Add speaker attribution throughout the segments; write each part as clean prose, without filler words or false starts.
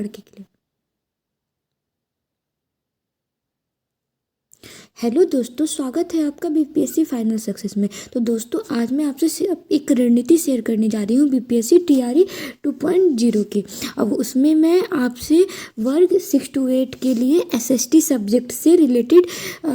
Speaker 1: लड़के के लिए। हेलो दोस्तों, स्वागत है आपका बीपीएससी फाइनल सक्सेस में। तो दोस्तों, आज मैं आपसे एक रणनीति शेयर करने जा रही हूँ बीपीएससी टीआरई 2.0 की। अब उसमें मैं आपसे वर्ग 6 to 8 के लिए एसएसटी सब्जेक्ट से रिलेटेड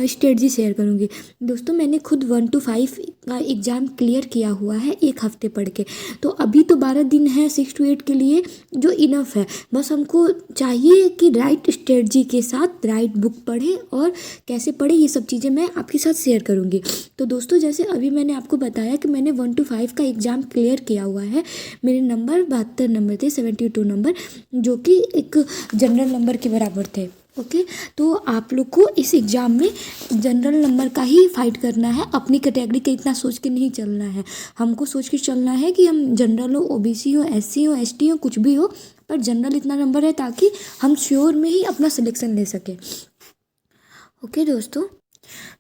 Speaker 1: स्ट्रेटजी शेयर करूँगी। दोस्तों, मैंने खुद 1 to 5 का एग्ज़ाम क्लियर किया हुआ है एक हफ्ते पढ़ के। तो अभी तो 12 दिन है 6 to 8 के लिए, जो इनफ है। बस हमको चाहिए कि राइट स्ट्रेटजी के साथ राइट बुक पढ़ें, और कैसे पढ़ें ये सब चीज़ें मैं आपके साथ शेयर करूंगी। तो दोस्तों, जैसे अभी मैंने आपको बताया कि मैंने 1 to 5 का एग्ज़ाम क्लियर किया हुआ है। मेरे नंबर 72 नंबर थे, 72 नंबर, जो कि एक जनरल नंबर के बराबर थे। ओके, तो आप लोग को इस एग्ज़ाम में जनरल नंबर का ही फाइट करना है। अपनी कैटेगरी के इतना सोच के नहीं चलना है। हमको सोच के चलना है कि हम जनरल हो, ओबीसी हो, एससी हो, एसटी हो, कुछ भी हो, पर जनरल इतना नंबर है ताकि हम श्योर में ही अपना सिलेक्शन ले सकें। ओके दोस्तों,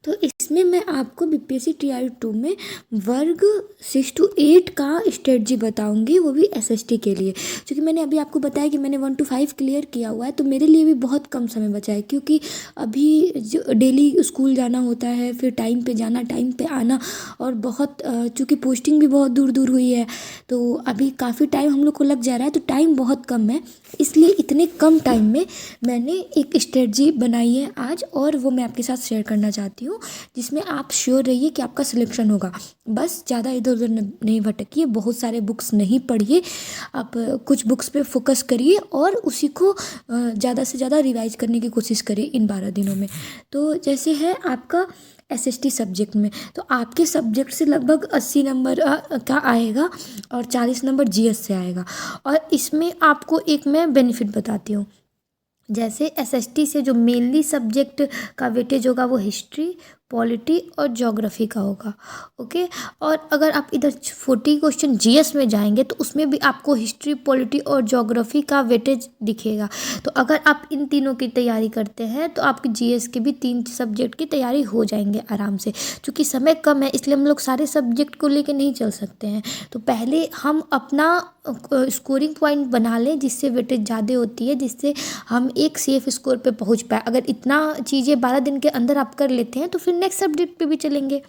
Speaker 1: तो इसमें मैं आपको बीपीएससी टीआरई 2 में वर्ग 6 to 8 का स्ट्रेटजी बताऊंगी, वो भी एसएसटी के लिए। क्योंकि मैंने अभी आपको बताया कि मैंने 1 to 5 क्लियर किया हुआ है, तो मेरे लिए भी बहुत कम समय बचा है। क्योंकि अभी जो डेली स्कूल जाना होता है, फिर टाइम पे जाना, टाइम पे आना, और बहुत चूँकि पोस्टिंग भी बहुत दूर दूर हुई है, तो अभी काफ़ी टाइम हम लोग को लग जा रहा है। तो टाइम बहुत कम है, इसलिए इतने कम टाइम में मैंने एक स्ट्रेटजी बनाई है आज, और वो मैं आपके साथ शेयर करना चाहती हूँ, जिसमें आप श्योर रहिए कि आपका सिलेक्शन होगा। बस ज़्यादा इधर उधर नहीं भटकिए, बहुत सारे बुक्स नहीं पढ़िए, आप कुछ बुक्स पे फोकस करिए और उसी को ज़्यादा से ज़्यादा रिवाइज करने की कोशिश करिए इन 12 दिनों में। तो जैसे है आपका एसएसटी सब्जेक्ट में, तो आपके सब्जेक्ट से लगभग 80 नंबर का आएगा, और 40 नंबर जीएस से आएगा। और इसमें आपको एक मैं बेनिफिट बताती हूँ। जैसे एसएसटी से जो मेनली सब्जेक्ट का वेटेज होगा वो हिस्ट्री, पॉलिटी और ज्योग्राफी का होगा। ओके, और अगर आप इधर 40 क्वेश्चन जीएस में जाएंगे तो उसमें भी आपको हिस्ट्री, पॉलिटी और ज्योग्राफी का वेटेज दिखेगा। तो अगर आप इन तीनों की तैयारी करते हैं तो आपकी जीएस के भी 3 सब्जेक्ट की तैयारी हो जाएंगे आराम से। क्योंकि समय कम है, इसलिए हम लोग सारे सब्जेक्ट को लेके नहीं चल सकते हैं। तो पहले हम अपना स्कोरिंग पॉइंट बना लें जिससे वेटेज ज़्यादा होती है, जिससे हम एक सेफ स्कोर पे पहुंच पाए। अगर इतना चीज़ें 12 दिन के अंदर आप कर लेते हैं तो फिर नेक्स्ट सब्जेक्ट पे भी चलेंगे।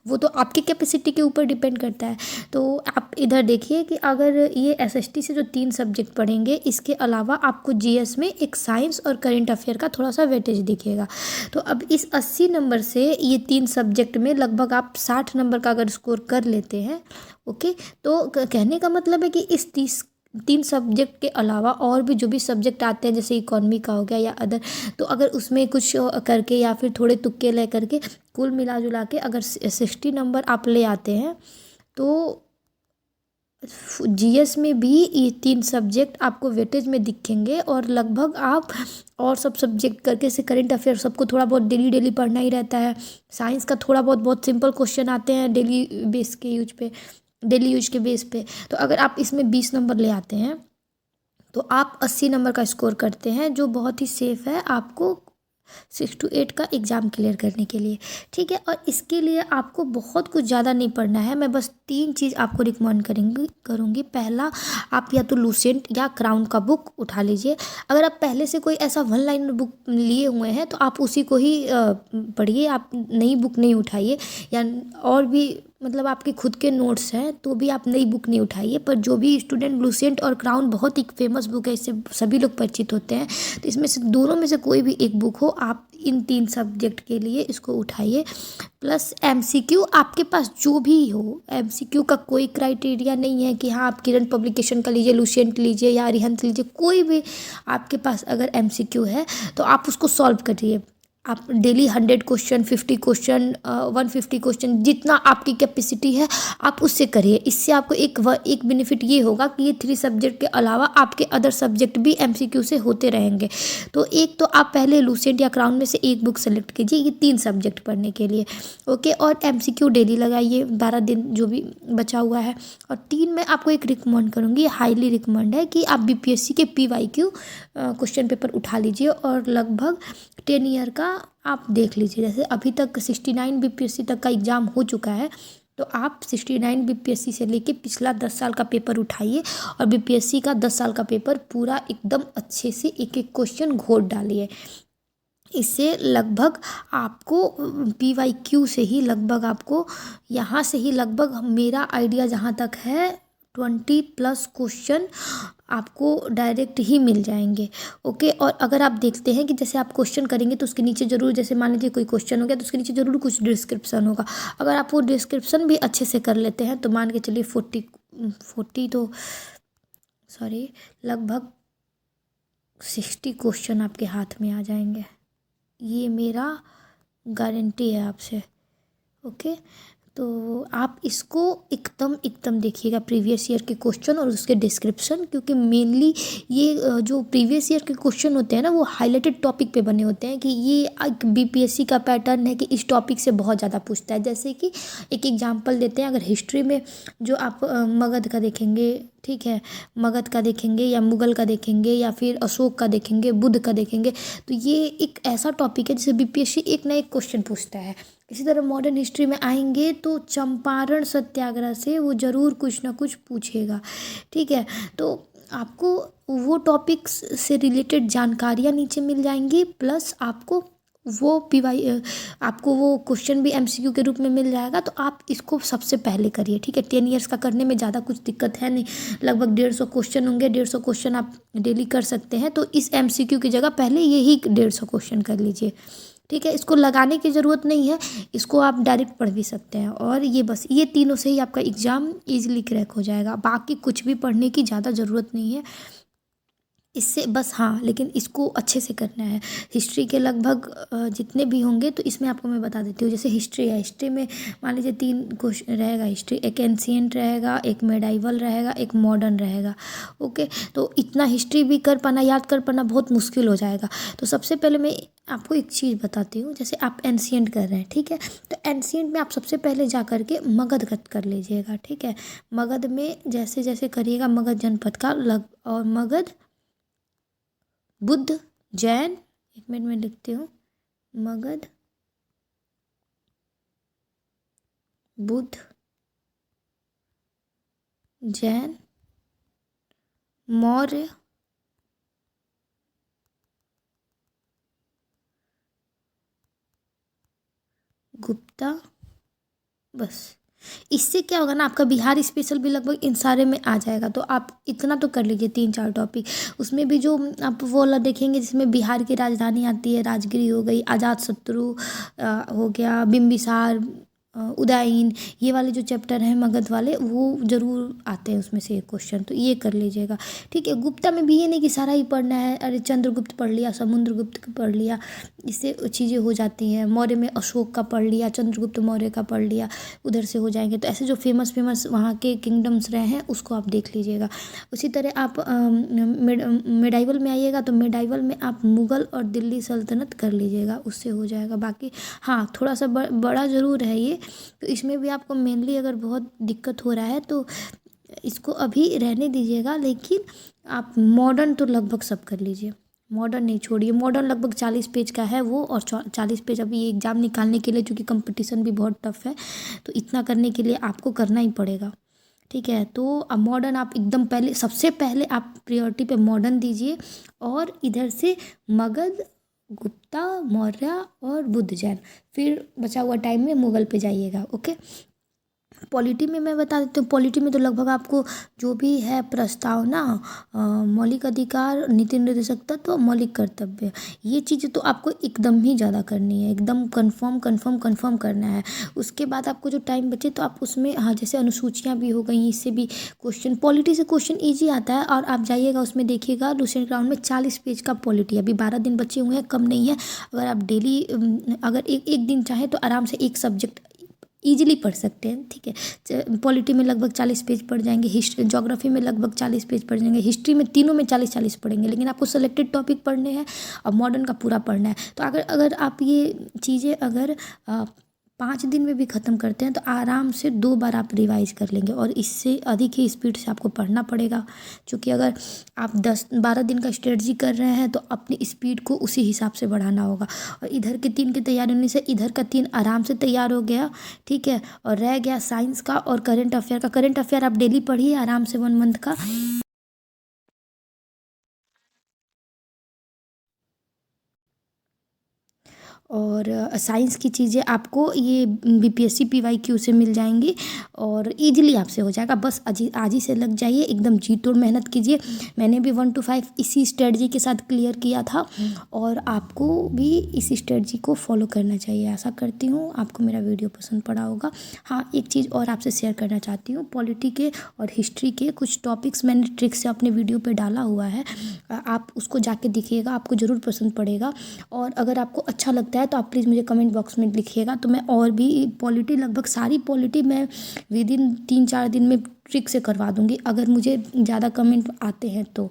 Speaker 1: वो तो आपकी कैपेसिटी के ऊपर डिपेंड करता है। तो आप इधर देखिए कि अगर ये एसएसटी से जो 3 सब्जेक्ट पढ़ेंगे, इसके अलावा आपको जीएस में एक साइंस और करंट अफेयर का थोड़ा सा वेटेज दिखेगा। तो अब इस 80 नंबर से ये 3 सब्जेक्ट में लगभग आप 60 नंबर का अगर स्कोर कर लेते हैं, ओके, तो कहने का मतलब है कि इस 3 सब्जेक्ट के अलावा और भी जो भी सब्जेक्ट आते हैं, जैसे इकोनॉमी का हो गया या अदर, तो अगर उसमें कुछ करके या फिर थोड़े तुक्के ले करके कुल मिला जुला के अगर 60 नंबर आप ले आते हैं, तो जीएस में भी ये 3 सब्जेक्ट आपको वेटेज में दिखेंगे। और लगभग आप और सब सब्जेक्ट करके, से करंट अफेयर सबको थोड़ा बहुत डेली पढ़ना ही रहता है। साइंस का थोड़ा बहुत सिंपल क्वेश्चन आते हैं डेली यूज के बेस पे। तो अगर आप इसमें 20 नंबर ले आते हैं तो आप 80 नंबर का स्कोर करते हैं, जो बहुत ही सेफ है आपको 6 to 8 का एग्ज़ाम क्लियर करने के लिए। ठीक है, और इसके लिए आपको बहुत कुछ ज़्यादा नहीं पढ़ना है। मैं बस 3 चीज़ आपको रिकमेंड करूँगी। पहला, आप या तो लूसेंट या क्राउन का बुक उठा लीजिए। अगर आप पहले से कोई ऐसा 1 लाइनर बुक लिए हुए हैं तो आप उसी को ही पढ़िए, आप नई बुक नहीं उठाइए। या और भी मतलब आपके खुद के नोट्स हैं तो भी आप नई बुक नहीं उठाइए। पर जो भी स्टूडेंट, लूसेंट और क्राउन बहुत ही फेमस बुक है, इससे सभी लोग परिचित होते हैं। तो इसमें से दोनों में से कोई भी एक बुक हो, आप इन 3 सब्जेक्ट के लिए इसको उठाइए। प्लस एमसीक्यू आपके पास जो भी हो, एमसीक्यू का कोई क्राइटेरिया नहीं है कि हाँ आप किरण पब्लिकेशन का लीजिए, लूसेंट लीजिए या अरिहंत लीजिए। कोई भी आपके पास अगर एमसीक्यू है तो आप उसको सॉल्व करिए। आप डेली 100 क्वेश्चन, 50 क्वेश्चन, 150 क्वेश्चन, जितना आपकी कैपेसिटी है आप उससे करिए। इससे आपको एक बेनिफिट ये होगा कि ये 3 सब्जेक्ट के अलावा आपके अदर सब्जेक्ट भी एमसीक्यू से होते रहेंगे। तो एक तो आप पहले लूसेंट या क्राउन में से एक बुक सेलेक्ट कीजिए ये 3 सब्जेक्ट पढ़ने के लिए। ओके, और एमसीक्यू डेली लगाइए 12 दिन जो भी बचा हुआ है। और 3 में आपको एक रिकमेंड करूँगी, हाईली रिकमेंड है कि आप बीपीएससी के पीवाईक्यू क्वेश्चन पेपर उठा लीजिए और लगभग 10 ईयर का आप देख लीजिए। जैसे अभी तक 69 बीपीएससी तक का एग्ज़ाम हो चुका है, तो आप 69 बीपीएससी से लेके पिछला 10 साल का पेपर उठाइए और बीपीएससी का 10 साल का पेपर पूरा एकदम अच्छे से एक एक क्वेश्चन घोट डालिए। इससे लगभग आपको PYQ से ही लगभग आपको यहाँ से ही लगभग मेरा आइडिया जहाँ तक है 20+ क्वेश्चन आपको डायरेक्ट ही मिल जाएंगे। ओके, और अगर आप देखते हैं कि जैसे आप क्वेश्चन करेंगे तो उसके नीचे ज़रूर, जैसे मान लीजिए कोई क्वेश्चन हो गया तो उसके नीचे ज़रूर कुछ डिस्क्रिप्शन होगा। अगर आप वो डिस्क्रिप्शन भी अच्छे से कर लेते हैं तो मान के चलिए 40 तो सॉरी लगभग 60 क्वेश्चन आपके हाथ में आ जाएंगे। ये मेरा गारंटी है आपसे। ओके, तो आप इसको एकदम देखिएगा प्रीवियस ईयर के क्वेश्चन और उसके डिस्क्रिप्शन, क्योंकि मेनली ये जो प्रीवियस ईयर के क्वेश्चन होते हैं ना वो हाईलाइटेड टॉपिक पे बने होते हैं कि ये एक बीपीएससी का पैटर्न है कि इस टॉपिक से बहुत ज़्यादा पूछता है। जैसे कि एक एग्जांपल देते हैं, अगर हिस्ट्री में जो आप मगध का देखेंगे, ठीक है, मगध का देखेंगे या मुगल का देखेंगे या फिर अशोक का देखेंगे, बुद्ध का देखेंगे, तो ये एक ऐसा टॉपिक है जिसे बीपीएससी एक ना एक क्वेश्चन पूछता है। इसी तरह मॉडर्न हिस्ट्री में आएंगे तो चंपारण सत्याग्रह से वो ज़रूर कुछ ना कुछ पूछेगा। ठीक है, तो आपको वो टॉपिक्स से रिलेटेड जानकारियाँ नीचे मिल जाएंगी, प्लस आपको आपको वो क्वेश्चन भी एमसीक्यू के रूप में मिल जाएगा। तो आप इसको सबसे पहले करिए। ठीक है, 10 ईयर्स का करने में ज़्यादा कुछ दिक्कत है नहीं, लगभग 150 क्वेश्चन होंगे, 150 क्वेश्चन आप डेली कर सकते हैं। तो इस एमसीक्यू की जगह पहले यही 150 क्वेश्चन कर लीजिए। ठीक है, इसको लगाने की ज़रूरत नहीं है, इसको आप डायरेक्ट पढ़ भी सकते हैं। और ये बस ये तीनों से ही आपका एग्ज़ाम ईजिली क्रैक हो जाएगा, बाकी कुछ भी पढ़ने की ज़्यादा ज़रूरत नहीं है इससे, बस हाँ, लेकिन इसको अच्छे से करना है। हिस्ट्री के लगभग जितने भी होंगे तो इसमें आपको मैं बता देती हूँ। जैसे हिस्ट्री है, हिस्ट्री में मान लीजिए 3 क्वेश्चन रहेगा हिस्ट्री, एक एंशिएंट रहेगा, एक मेडाइवल रहेगा, एक मॉडर्न रहेगा। ओके, तो इतना हिस्ट्री भी कर पाना, याद कर पाना बहुत मुश्किल हो जाएगा। तो सबसे पहले मैं आपको एक चीज़ बताती हूँ। जैसे आप एंशिएंट कर रहे हैं, ठीक है, तो एंशिएंट में आप सबसे पहले जा कर के मगध कर लीजिएगा। ठीक है, मगध में जैसे जैसे करिएगा मगध जनपद का और मगध, बुद्ध, जैन, एक मिनट में लिखती हूँ, मगध, बुद्ध, जैन, मौर्य, गुप्ता, बस। इससे क्या होगा ना, आपका बिहार स्पेशल भी लगभग इन सारे में आ जाएगा। तो आप इतना तो कर लीजिए 3-4 टॉपिक। उसमें भी जो आप वो वाला देखेंगे जिसमें बिहार की राजधानी आती है, राजगिरी हो गई, अजातशत्रु हो गया, बिम्बिसार, उदयन, ये वाले जो चैप्टर हैं मगध वाले वो ज़रूर आते हैं उसमें से एक क्वेश्चन, तो ये कर लीजिएगा। ठीक है, गुप्ता में भी ये नहीं कि सारा ही पढ़ना है, अरे चंद्रगुप्त पढ़ लिया, समुद्रगुप्त पढ़ लिया, इससे चीज़ें हो जाती हैं। मौर्य में अशोक का पढ़ लिया, चंद्रगुप्त मौर्य का पढ़ लिया, उधर से हो जाएंगे। तो ऐसे जो फेमस वहाँ के किंगडम्स रहे हैं उसको आप देख लीजिएगा। उसी तरह आप मेडाइवल में आइएगा तो मेडाइवल में आप मुग़ल और दिल्ली सल्तनत कर लीजिएगा, उससे हो जाएगा। बाकी हाँ, थोड़ा सा बड़ा ज़रूर है ये, तो इसमें भी आपको मेनली अगर बहुत दिक्कत हो रहा है तो इसको अभी रहने दीजिएगा। लेकिन आप मॉडर्न तो लगभग सब कर लीजिए, मॉडर्न नहीं छोड़िए। मॉडर्न लगभग 40 पेज का है वो, और 40 पेज अभी ये एग्ज़ाम निकालने के लिए, चूँकि कंपटीशन भी बहुत टफ है, तो इतना करने के लिए आपको करना ही पड़ेगा। ठीक है, तो अब मॉडर्न आप एकदम पहले, सबसे पहले आप प्रायोरिटी पे मॉडर्न दीजिए, और इधर से मगध, गुप्ता, मौर्य और बुद्ध, जैन, फिर बचा हुआ टाइम में मुगल पे जाइएगा। ओके, पॉलिटी में मैं बता देती हूँ। पॉलिटी में तो लगभग आपको जो भी है प्रस्तावना, मौलिक अधिकार, नीति निर्देशक तत्व, मौलिक कर्तव्य, ये चीज़ें तो आपको एकदम ही ज़्यादा करनी है, एकदम कंफर्म करना है। उसके बाद आपको जो टाइम बचे तो आप उसमें हाँ, जैसे अनुसूचियाँ भी हो गई, इससे भी क्वेश्चन, पॉलिटी से क्वेश्चन ईजी आता है। और आप जाइएगा उसमें देखिएगा लूसेंट राउंड में 40 पेज का पॉलिटी, अभी 12 दिन बचे हुए हैं, कम नहीं है। अगर आप डेली अगर एक दिन चाहें तो आराम से एक सब्जेक्ट ईजिली पढ़ सकते हैं। ठीक है, पॉलिटी में लगभग 40 पेज पढ़ जाएंगे, हिस्ट्री ज्योग्राफी में लगभग 40 पेज पढ़ जाएंगे, हिस्ट्री में तीनों में 40-40 पढ़ेंगे। लेकिन आपको सेलेक्टेड टॉपिक पढ़ने हैं और मॉडर्न का पूरा पढ़ना है। तो अगर आप ये चीज़ें अगर 5 दिन में भी ख़त्म करते हैं तो आराम से 2 बार आप रिवाइज कर लेंगे, और इससे अधिक ही स्पीड से आपको पढ़ना पड़ेगा। क्योंकि अगर आप 10-12 दिन का स्ट्रेटजी कर रहे हैं तो अपनी स्पीड को उसी हिसाब से बढ़ाना होगा। और इधर के 3 की तैयारी होने से इधर का 3 आराम से तैयार हो गया, ठीक है। और रह गया साइंस का और करंट अफेयर का। करंट अफेयर आप डेली पढ़िए आराम से 1 मंथ का। और साइंस की चीज़ें आपको ये बीपीएससी पीवाईक्यू से मिल जाएंगी और इजीली आपसे हो जाएगा। बस आज ही से लग जाइए, एकदम जी तोड़ मेहनत कीजिए। मैंने भी 1 to 5 इसी स्ट्रेटजी के साथ क्लियर किया था और आपको भी इसी स्ट्रेटजी को फॉलो करना चाहिए। आशा करती हूँ आपको मेरा वीडियो पसंद पड़ा होगा। हाँ, एक चीज़ और आपसे शेयर करना चाहती हूँ। पॉलिटी के और हिस्ट्री के कुछ टॉपिक्स मैंने ट्रिक से अपने वीडियो पे डाला हुआ है, आप उसको जाके देखिएगा, आपको ज़रूर पसंद पड़ेगा। और अगर आपको अच्छा लगता है तो आप प्लीज़ मुझे कमेंट बॉक्स में लिखिएगा, तो मैं और भी पॉलिटी, लगभग सारी पॉलिटी मैं विदिन 3-4 दिन में ट्रिक से करवा दूंगी, अगर मुझे ज़्यादा कमेंट आते हैं तो।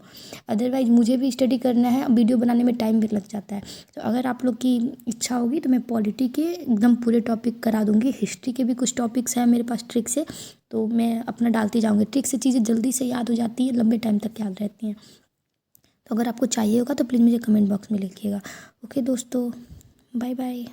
Speaker 1: अदरवाइज़ मुझे भी स्टडी करना है, वीडियो बनाने में टाइम भी लग जाता है। तो अगर आप लोग की इच्छा होगी तो मैं पॉलिटी के एकदम पूरे टॉपिक करा दूंगी। हिस्ट्री के भी कुछ टॉपिक्स हैं मेरे पास ट्रिक से, तो मैं अपना डालती जाऊँगी। ट्रिक से चीज़ें जल्दी से याद हो जाती हैं, लंबे टाइम तक याद रहती हैं। तो अगर आपको चाहिए होगा तो प्लीज़ मुझे कमेंट बॉक्स में लिखिएगा। ओके दोस्तों, बाय बाय।